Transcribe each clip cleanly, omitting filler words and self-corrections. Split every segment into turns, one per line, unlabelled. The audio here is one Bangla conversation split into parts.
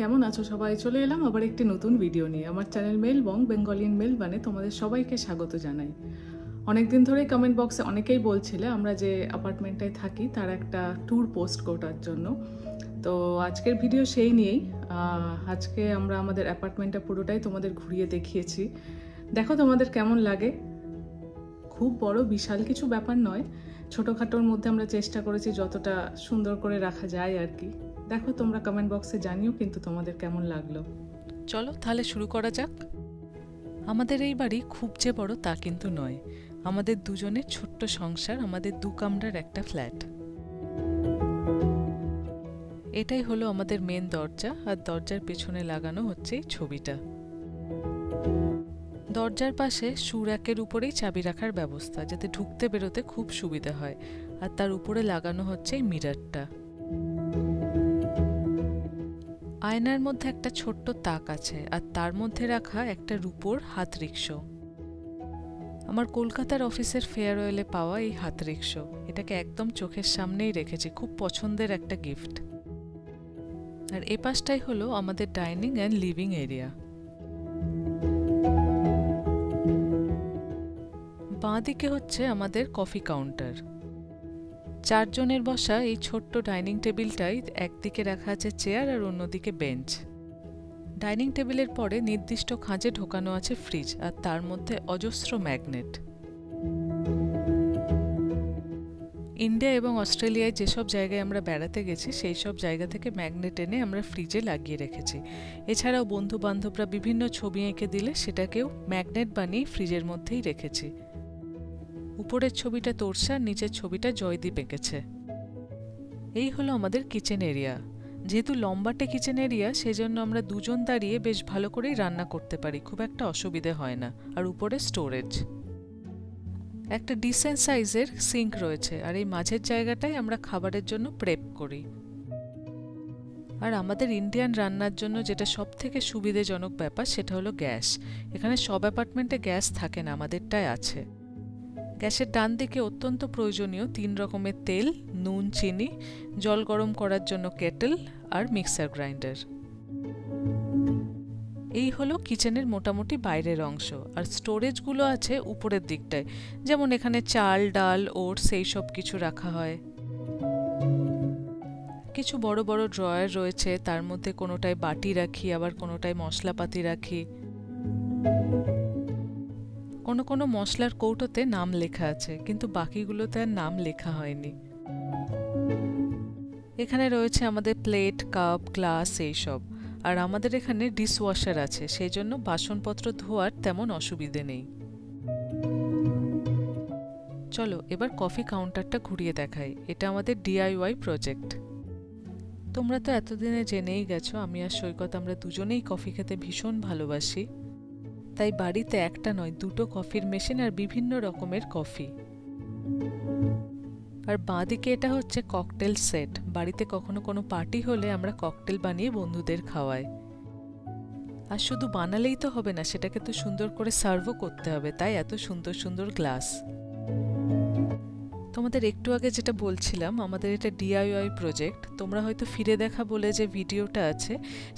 কেমন আছো সবাই? চলে এলাম আবার একটি নতুন ভিডিও নিয়ে। আমার চ্যানেল মেল বং বেঙ্গলিয়ান মেল মানে তোমাদের সবাইকে স্বাগত জানাই। অনেকদিন ধরেই কমেন্ট বক্সে অনেকেই বলছিলে আমরা যে অ্যাপার্টমেন্টটায় থাকি তার একটা ট্যুর পোস্ট করার জন্য। তো আজকের ভিডিও সেই নিয়েই। আজকে আমরা আমাদের অ্যাপার্টমেন্টটা পুরোটাই তোমাদের ঘুরিয়ে দেখিয়েছি। দেখো তোমাদের কেমন লাগে। খুব বড় বিশাল কিছু ব্যাপার নয়, ছোটোখাটোর মধ্যে আমরা চেষ্টা করেছি যতটা সুন্দর করে রাখা যায় আর কি। দেখো তোমরা কমেন্ট বক্সে জানিও কিন্তু তোমাদের কেমন লাগলো।
চলো তাহলে শুরু করা যাক। আমাদের এই বাড়ি খুব যে বড় তা কিন্তু নয়। আমাদের দুজনের ছোট্ট সংসার, আমাদের 2 কামরার একটা ফ্ল্যাট। এটাই হলো আমাদের মেন দরজা, আর দরজার পেছনে লাগানো হচ্ছে এই ছবিটা। দরজার পাশে শু র্যাকের উপরেই চাবি রাখার ব্যবস্থা, যাতে ঢুকতে বেরোতে খুব সুবিধা হয়। আর তার উপরে লাগানো হচ্ছে এই মিররটা। আয়নার মধ্যে একটা ছোট্ট তাক আছে, আর তার মধ্যে রাখা একটা রূপোর হাত রিকশো। আমার কলকাতার অফিসের ফেয়ারওয়েলে পাওয়া এই হাত রিকশো, এটাকে একদম চোখের সামনেই রেখেছি, খুব পছন্দের একটা গিফট। আর এ পাশটাই হলো আমাদের ডাইনিং অ্যান্ড লিভিং এরিয়া। বাঁ দিকে হচ্ছে আমাদের কফি কাউন্টার। 4 জনের বসা এই ছোট্ট ডাইনিং টেবিলটাই একদিকে রাখা আছে চেয়ার আর অন্যদিকে বেঞ্চ। ডাইনিং টেবিলের পরে নির্দিষ্ট খাঁজে ঢোকানো আছে ফ্রিজ, আর তার মধ্যে অজস্র ম্যাগনেট। ইন্ডিয়া এবং অস্ট্রেলিয়ায় যেসব জায়গায় আমরা বেড়াতে গেছি সেই সব জায়গা থেকে ম্যাগনেট এনে আমরা ফ্রিজে লাগিয়ে রেখেছি। এছাড়াও বন্ধু বান্ধবরা বিভিন্ন ছবি এঁকে দিলে সেটাকেও ম্যাগনেট বানিয়ে ফ্রিজের মধ্যেই রেখেছি। উপরের ছবিটা তোরসা, নিচের ছবিটা জয়দীপ এঁকেছে। এই হলো আমাদের কিচেন এরিয়া। যেহেতু লম্বাটে কিচেন এরিয়া, সেজন্য আমরা দুজন দাঁড়িয়ে বেশ ভালো করেই রান্না করতে পারি, খুব একটা অসুবিধে হয় না। আর উপরে স্টোরেজ, একটা ডিসেন্ট সাইজের সিঙ্ক রয়েছে, আর এই মাঝের জায়গাটায় আমরা খাবারের জন্য প্রেপ করি। আর আমাদের ইন্ডিয়ান রান্নার জন্য যেটা সব থেকে সুবিধাজনক ব্যাপার সেটা হলো গ্যাস। এখানে সব অ্যাপার্টমেন্টে গ্যাস থাকে না, আমাদেরটায় আছে। গ্যাসের ডান দিকে অত্যন্ত প্রয়োজনীয় 3 রকমের তেল, নুন, চিনি, জল গরম করার জন্য কেটল আর মিক্সার গ্রাইন্ডার। এই হলো কিচেনের মোটামুটি বাইরের অংশ। আর স্টোরেজগুলো আছে উপরের দিকটায়, যেমন এখানে চাল, ডাল, ওটস এই সব কিছু রাখা হয়। কিছু বড় বড় ড্রয়ার রয়েছে, তার মধ্যে কোনোটায় বাটি রাখি, আবার কোনোটায় মশলাপাতি রাখি। কোনো কোনো মশলার কৌটোতে নাম লেখা আছে, কিন্তু বাকিগুলোতে আর নাম লেখা হয়নি। এখানে রয়েছে আমাদের প্লেট, কাপ, গ্লাস এইসব। আর আমাদের এখানে ডিশওয়াশার আছে, সেই জন্য বাসনপত্র ধোয়ার তেমন অসুবিধে নেই। চলো এবার কফি কাউন্টারটা ঘুরিয়ে দেখাই। এটা আমাদের DIY প্রজেক্ট। তোমরা তো এতদিনে জেনেই গেছো আমি আর সৈকত আমরা দুজনেই কফি খেতে ভীষণ ভালোবাসি। তাই বাড়িতে একটা নয় 2টো কফির মেশিন আর বিভিন্ন রকমের কফি। আর বাঁদিকে এটা হচ্ছে ককটেল সেট। বাড়িতে কখনো কোনো পার্টি হলে আমরা ককটেল বানিয়ে বন্ধুদের খাওয়াই। আর শুধু বানালেই তো হবে না, সেটাকে তো সুন্দর করে সার্ভও করতে হবে, তাই এত সুন্দর সুন্দর গ্লাস। তোমাদের একটু আগে যেটা বলছিলাম, আমাদের এটা DIY প্রজেক্ট। তোমরা হয়তো ফিরে দেখা বলে যে ভিডিওটা আছে,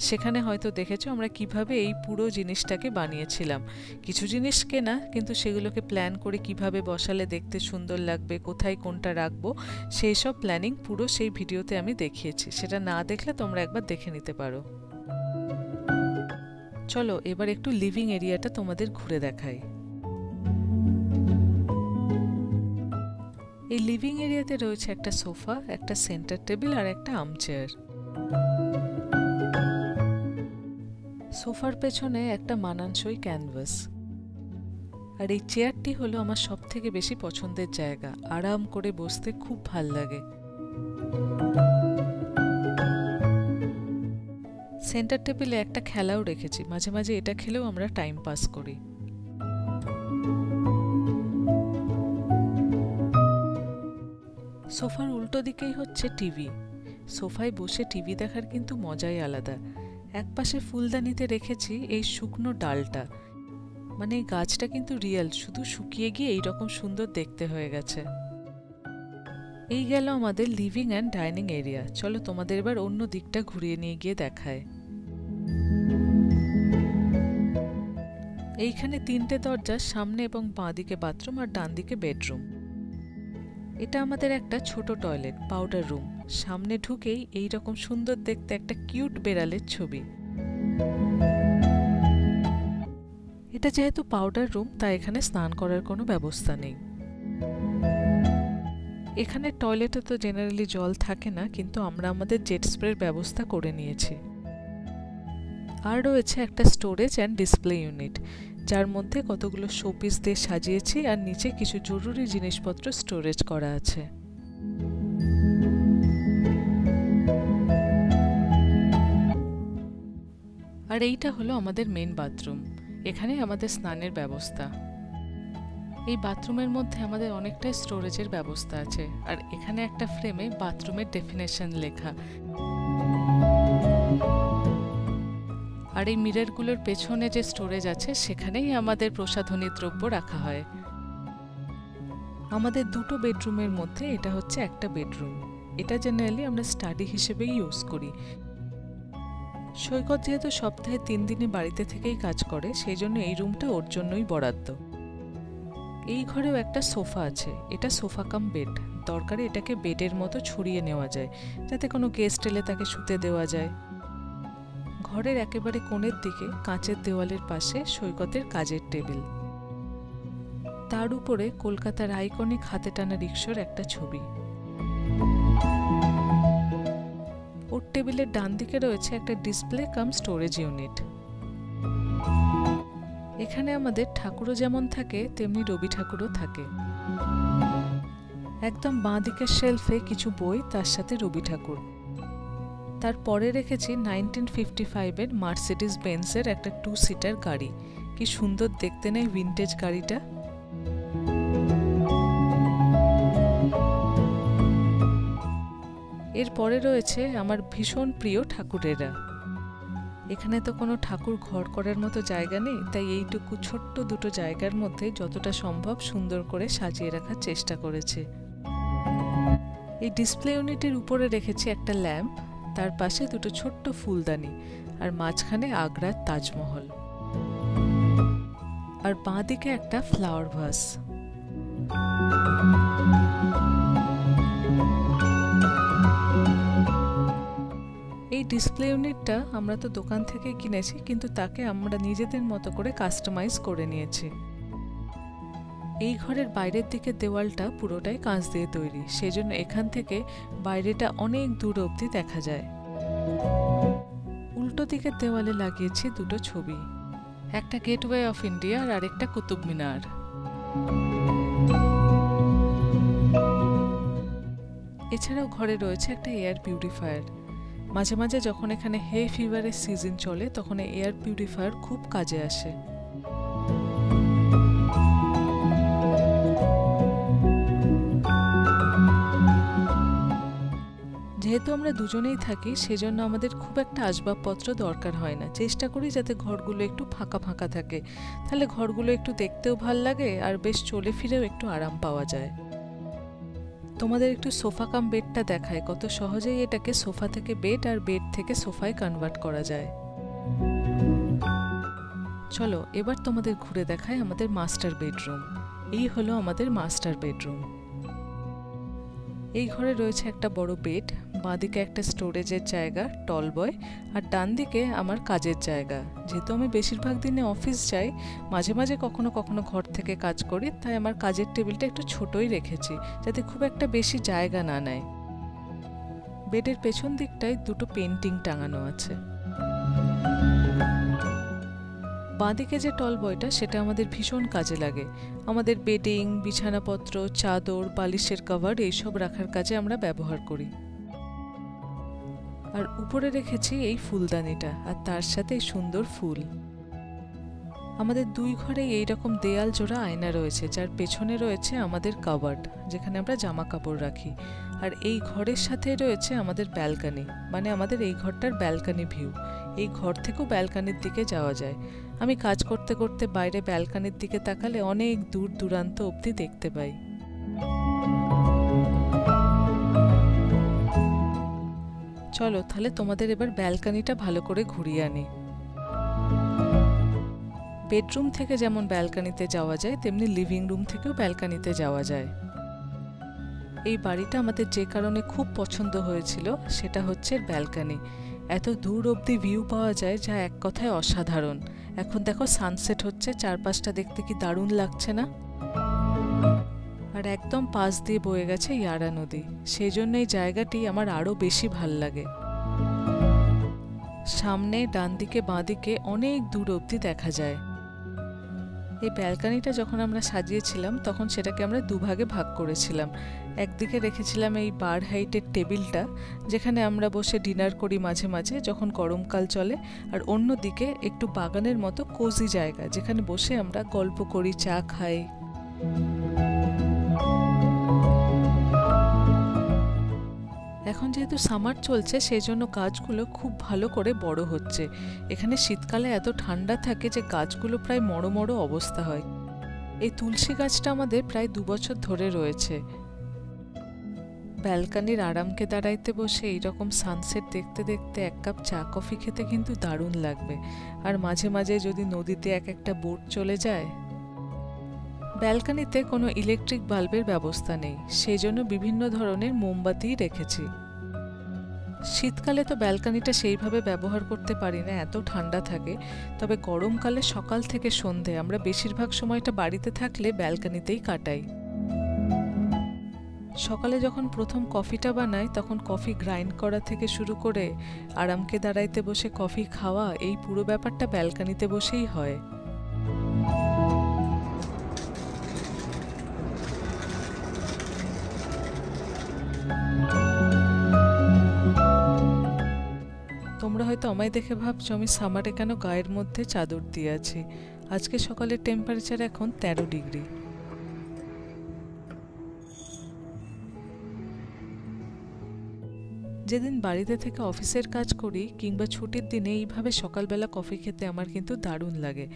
সেখানে হয়তো দেখেছো আমরা কিভাবে এই পুরো জিনিসটাকে বানিয়েছিলাম। কিছু জিনিস কেনা, কিন্তু সেগুলোকে প্ল্যান করে কিভাবে বসালে দেখতে সুন্দর লাগবে, কোথায় কোনটা রাখবো, সেই সব প্ল্যানিং পুরো সেই ভিডিওতে আমি দেখিয়েছি। সেটা না দেখলে তোমরা একবার দেখে নিতে পারো। চলো এবার একটু লিভিং এরিয়াটা তোমাদের ঘুরে দেখাই। এই লিভিং এরিয়াতে রয়েছে একটা সোফা, একটা সেন্টার টেবিল আর একটা আর্মচেয়ার। সোফার পেছনে একটা মানানসই ক্যানভাস। আর এই চেয়ারটি হলো আমার সব থেকে বেশি পছন্দের জায়গা, আরাম করে বসতে খুব ভাল লাগে। সেন্টার টেবিলে একটা খেলাও রেখেছি, মাঝে মাঝে এটা খেলেও আমরা টাইম পাস করি। সোফার উল্টো দিকেই হচ্ছে টিভি। সোফায় বসে টিভি দেখার কিন্তু মজাই আলাদা। একপাশে ফুলদানিতে রেখেছি এই শুকনো ডালটা, মানে এই গাছটা কিন্তু রিয়েল, শুধু শুকিয়ে গিয়ে এইরকম সুন্দর দেখতে হয়ে গেছে। এই গেল আমাদের লিভিং অ্যান্ড ডাইনিং এরিয়া। চলো তোমাদের এবার অন্য দিকটা ঘুরিয়ে নিয়ে গিয়ে দেখায়। এইখানে 3টে দরজা, সামনে এবং বাঁ দিকে বাথরুম আর ডান দিকে বেডরুম। এটা আমাদের একটা ছোট টয়লেট, পাউডার রুম। সামনে ঢুকেই এই রকম সুন্দর দেখতে একটা কিউট বেড়ালের ছবি। এটা যেহেতু পাউডার রুম, তাই এখানে স্নান করার কোনো ব্যবস্থা নেই। এখানে টয়লেটে তো জেনারেলি জল থাকে না, কিন্তু আমরা আমাদের জেট স্প্রের ব্যবস্থা করে নিয়েছি। আর রয়েছে একটা স্টোরেজ অ্যান্ড ডিসপ্লে ইউনিট, যার মধ্যে কতগুলো শোপিস দিয়ে সাজিয়েছি আর নিচে কিছু জরুরি জিনিসপত্র স্টোরেজ করা আছে। আর এইটা হলো আমাদের মেন বাথরুম। এখানে আমাদের স্নানের ব্যবস্থা। এই বাথরুমের মধ্যে আমাদের অনেকটাই স্টোরেজের ব্যবস্থা আছে। আর এখানে একটা ফ্রেমে বাথরুমের ডেফিনেশন লেখা। আর এই মিররগুলোর পেছনে যে স্টোরেজ আছে, সেখানেই আমাদের প্রসাধনী দ্রব্য রাখা হয়। আমাদের দুটো বেডরুমের মধ্যে এটা হচ্ছে একটা বেডরুম। এটা জেনারেলি আমরা স্টাডি হিসেবেই ইউজ করি। সৈকত যেহেতু সপ্তাহে 3 দিনে বাড়িতে থেকেই কাজ করে, সেই জন্য এই রুমটা ওর জন্যই বরাদ্দ। এই ঘরেও একটা সোফা আছে। এটা সোফা কাম বেড। দরকারে এটাকে বেডের মতো ছড়িয়ে নেওয়া যায়, যাতে কোনো গেস্ট এলে তাকে শুতে দেওয়া যায়। ঘরের একেবারে কোণের দিকে কাঁচের দেওয়ালের পাশে সৈকতের কাজের টেবিল। তার উপরে কলকাতার আইকনিক হাতে টানা রিকশার একটা ছবি। ওর টেবিলের ডান দিকে রয়েছে একটা ডিসপ্লে কাম স্টোরেজ ইউনিট। এখানে আমাদের ঠাকুরও যেমন থাকে, তেমনি রবি ঠাকুরও থাকে। একদম বাঁ দিকের শেলফে কিছু বই, তার সাথে রবি ঠাকুর। তারপরে রেখেছি 1955-এর মার্সিডিজ বেঞ্জের একটা 2 সিটার গাড়ি। কি সুন্দর দেখতে নেই ভিনটেজ গাড়িটা। এরপরে রয়েছে আমার ভীষণ প্রিয় ঠাকুরেরা। এখানে তো কোনো ঠাকুর ঘর করার মতো জায়গা নেই, তাই এইটুকু ছোট্ট দুটো জায়গার মধ্যে যতটা সম্ভব সুন্দর করে সাজিয়ে রাখার চেষ্টা করেছে। এই ডিসপ্লে ইউনিটের উপরে রেখেছি একটা ল্যাম্প, তার পাশে দুটো ছোট্ট ফুলদানি, আর মাঝখানে আগ্রার তাজমহল। আর বাঁ দিকে একটা ফ্লাওয়ার ভাস। এই ডিসপ্লে ইউনিটটা আমরা তো দোকান থেকে কিনেছি, কিন্তু তাকে আমরা নিজেদের মতো করে কাস্টমাইজ করে নিয়েছি। এই ঘরের বাইরের দিকের দেওয়ালটা পুরোটাই কাঁচ দিয়ে তৈরি, সেজন্য এখান থেকে বাইরেটা অনেক দূর অবধি দেখা যায়। উল্টো দিকের দেওয়ালে লাগিয়েছি দুটো ছবি, একটা গেটওয়ে অফ ইন্ডিয়া আর আরেকটা কুতুব মিনার। এছাড়াও ঘরে রয়েছে একটা এয়ার পিউরিফায়ার। মাঝে মাঝে যখন এখানে হে ফিভারের সিজন চলে, তখন এয়ার পিউরিফায়ার খুব কাজে আসে। যেহেতু আমরা দুজনেই থাকি, সেজন্য আমাদের খুব একটা আসবাবপত্র দরকার হয় না। চেষ্টা করি যাতে ঘরগুলো একটু ফাঁকা ফাঁকা থাকে, তাহলে ঘরগুলো একটু দেখতেও ভাল লাগে আর বেশ চলে ফিরেও একটু আরাম পাওয়া যায়। তোমাদের একটু সোফা কাম বেডটা দেখায়, কত সহজেই এটাকে সোফা থেকে বেড আর বেড থেকে সোফায় কনভার্ট করা যায়। চলো এবার তোমাদের ঘুরে দেখায় আমাদের মাস্টার বেডরুম। এই হলো আমাদের মাস্টার বেডরুম। এই ঘরে রয়েছে একটা বড় বেড, বাঁদিকে একটা স্টোরেজের জায়গা, টল বয়, আর ডান দিকে আমার কাজের জায়গা। যেহেতু আমি বেশিরভাগ দিনে অফিস যাই, মাঝে মাঝে কখনো কখনো ঘর থেকে কাজ করি, তাই আমার কাজের টেবিলটা একটু ছোটই রেখেছি, যাতে খুব একটা বেশি জায়গা না নেয়। বেডের পেছন দিকটায় দুটো পেন্টিং টাঙানো আছে। বাঁদিকে যে টল বয়টা, সেটা আমাদের ভীষণ কাজে লাগে। আমাদের বেডিং, বিছানাপত্র, চাদর, বালিশের কভার এইসব রাখার কাজে আমরা ব্যবহার করি। আর উপরে রেখেছি এই ফুলদানিটা, আর তার সাথে এই সুন্দর ফুল। আমাদের দুই ঘরে এইরকম দেয়াল জোড়া আয়না রয়েছে, যার পেছনে রয়েছে আমাদের কাবার্ড, যেখানে আমরা জামা কাপড় রাখি। আর এই ঘরের সাথে রয়েছে আমাদের ব্যালকানি, মানে আমাদের এই ঘরটার ব্যালকানি ভিউ। এই ঘর থেকেও ব্যালকানির দিকে যাওয়া যায়। আমি কাজ করতে করতে বাইরে ব্যালকানির দিকে তাকালে অনেক দূর দূরান্ত অবধি দেখতে পাই। চলো তাহলে তোমাদের এবার ব্যালকানিটা ভালো করে ঘুরিয়ে আনি। বেডরুম থেকে যেমন ব্যালকনিতে যাওয়া যায় তেমনি লিভিং রুম থেকেও ব্যালকনিতে যাওয়া যায়। এই বাড়িটা আমাদের যে কারণে খুব পছন্দ হয়েছিল সেটা হচ্ছে ব্যালকনি। এত দূর অবধি ভিউ পাওয়া যায় যা এক কথায় অসাধারণ। এখন দেখো সানসেট হচ্ছে, চারপাশটা দেখতে কি দারুণ লাগছে না? আর একদম পাশ দিয়ে বয়ে গেছে ইয়ারা নদী, সেই জন্য এই জায়গাটি আমার আরও বেশি ভাল লাগে। সামনে ডান দিকে বাঁ দিকে অনেক দূর অবধি দেখা যায়। এই ব্যালকনিটা যখন আমরা সাজিয়েছিলাম তখন সেটাকে আমরা দুভাগে ভাগ করেছিলাম। একদিকে রেখেছিলাম এই বার হাইটের টেবিলটা, যেখানে আমরা বসে ডিনার করি মাঝে মাঝে যখন গরমকাল চলে, আর অন্যদিকে একটু বাগানের মতো কোজি জায়গা যেখানে বসে আমরা গল্প করি, চা খাই। এখন যেহেতু সামার চলছে সেই জন্য গাছগুলো খুব ভালো করে বড় হচ্ছে। এখানে শীতকালে এত ঠান্ডা থাকে যে গাছগুলো প্রায় মড়ো মড়ো অবস্থা হয়। এই তুলসী গাছটা আমাদের প্রায় 2 বছর ধরে রয়েছে। ব্যালকনির আরামকে দাঁড়াইতে বসে এইরকম সানসেট দেখতে দেখতে এক কাপ চা কফি খেতে কিন্তু দারুণ লাগবে। আর মাঝে মাঝে যদি নদীতে এক একটা বোট চলে যায়। ব্যালকনিতে কোনো ইলেকট্রিক বাল্বের ব্যবস্থা নেই, সেই জন্য বিভিন্ন ধরনের মোমবাতি রেখেছি। শীতকালে তো ব্যালকনিটা সেইভাবে ব্যবহার করতে পারি না, এত ঠান্ডা থাকে। তবে গরমকালে সকাল থেকে সন্ধে আমরা বেশিরভাগ সময়টা বাড়িতে থাকলে ব্যালকনিতেই কাটাই। সকালে যখন প্রথম কফিটা বানাই তখন কফি গ্রাইন্ড করা থেকে শুরু করে আরামকে দাঁড়াইতে বসে কফি খাওয়া, এই পুরো ব্যাপারটা ব্যালকনিতে বসেই হয়। তোমরা হয়তো আমায় দেখে ভাবছো আমি সামারে কেন গায়ের মধ্যে চাদর দিয়ে আছি। আজকে সকালের টেম্পারেচার এখন 13 ডিগ্রি। যেদিন বাড়িতে থেকে অফিসের কাজ করি কিংবা ছুটির দিনে এইভাবে সকালবেলা কফি খেতে আমার কিন্তু দারুণ লাগে।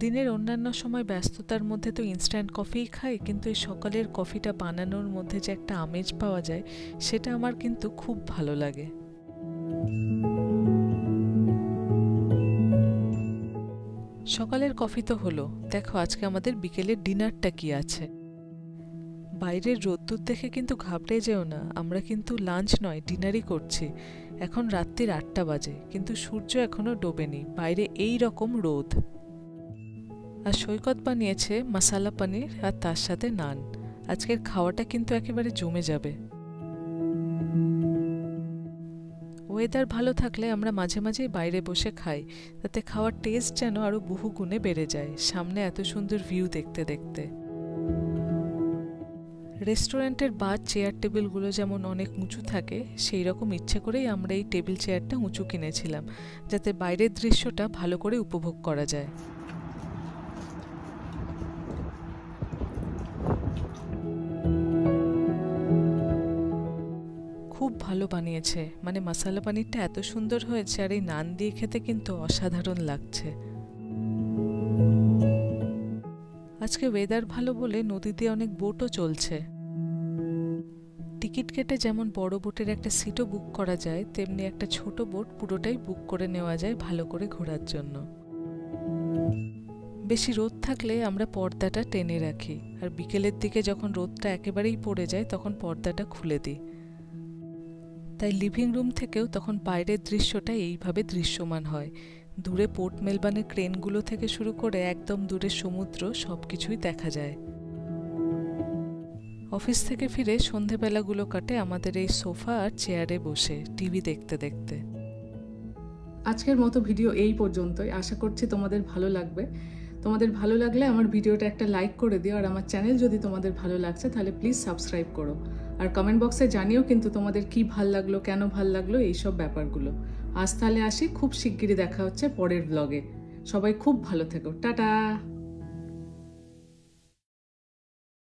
দিনের অন্যান্য সময় ব্যস্ততার মধ্যে তো ইনস্ট্যান্ট কফিই খাই, কিন্তু এই সকালের কফিটা বানানোর মধ্যে যে একটা আমেজ পাওয়া যায় সেটা আমার কিন্তু খুব ভালো লাগে। সকালের কফি তো হলো, দেখো আজকে আমাদের বিকেলের ডিনারটা কি আছে। বাইরের রোদ্দুর দেখে কিন্তু ঘাবড়ে যেও না, আমরা কিন্তু লাঞ্চ নয় ডিনারই করছি। এখন রাত্রির 8টা বাজে, কিন্তু সূর্য এখনো ডোবেনি, বাইরে এই রকম রোদ। আর সৈকত বানিয়েছে মশালা পনির আর তার সাথে নান। আজকের খাওয়াটা কিন্তু একেবারে জমে যাবে। ওয়েদার ভালো থাকলে আমরা মাঝে মাঝেই বাইরে বসে খাই, তাতে খাওয়ার টেস্ট যেন আরো বহুগুণে বেড়ে যায়, সামনে এত সুন্দর ভিউ দেখতে দেখতে। রেস্টুরেন্টের বার চেয়ার টেবিলগুলো যেমন অনেক উঁচু থাকে, সেই রকম ইচ্ছে করেই আমরা এই টেবিল চেয়ারটা উঁচু কিনেছিলাম, যাতে বাইরের দৃশ্যটা ভালো করে উপভোগ করা যায়। খুব ভালো বানিয়েছে, মানে মশালা পনিরটা এত সুন্দর হয়েছে, আর এই নান দিয়ে খেতে কিন্তু অসাধারণ লাগছে। আজকে ওয়েদার ভালো বলে নদীতে অনেক বোটও চলছে। টিকিট কেটে যেমন বড় বোটের একটা সিটও বুক করা যায়, তেমনি একটা ছোট বোট পুরোটাই বুক করে নেওয়া যায় ভালো করে ঘোরার জন্য। বেশি রোদ থাকলে আমরা পর্দাটা টেনে রাখি, আর বিকেলের দিকে যখন রোদটা একেবারেই পড়ে যায় তখন পর্দাটা খুলে দিই। তাই লিভিং রুম থেকেও তখন বাইরের দৃশ্যটা এইভাবে দৃশ্যমান হয়। দূরে পোর্ট মেলবার্নের ক্রেনগুলো থেকে শুরু করে একদম দূরে সমুদ্র, সবকিছুই দেখা যায়। অফিস থেকে ফিরে সন্ধেবেলাগুলো কাটে আমাদের এই সোফা আর চেয়ারে বসে টিভি দেখতে দেখতে।
আজকের মতো ভিডিও এই পর্যন্তই। আশা করছি তোমাদের ভালো লাগবে। তোমাদের ভালো লাগলে আমার ভিডিওটা একটা লাইক করে দিও, আর আমার চ্যানেল যদি তোমাদের ভালো লাগছে তাহলে প্লিজ সাবস্ক্রাইব করো। আর কমেন্ট বক্সে জানিও কিন্তু তোমাদের কি ভাল লাগলো, কেন ভাল লাগলো, এইসব ব্যাপারগুলো। আজ তাহলে আসি, খুব শিগগিরই দেখা হচ্ছে পরের ব্লগে। সবাই খুব ভালো থেকো, টাটা।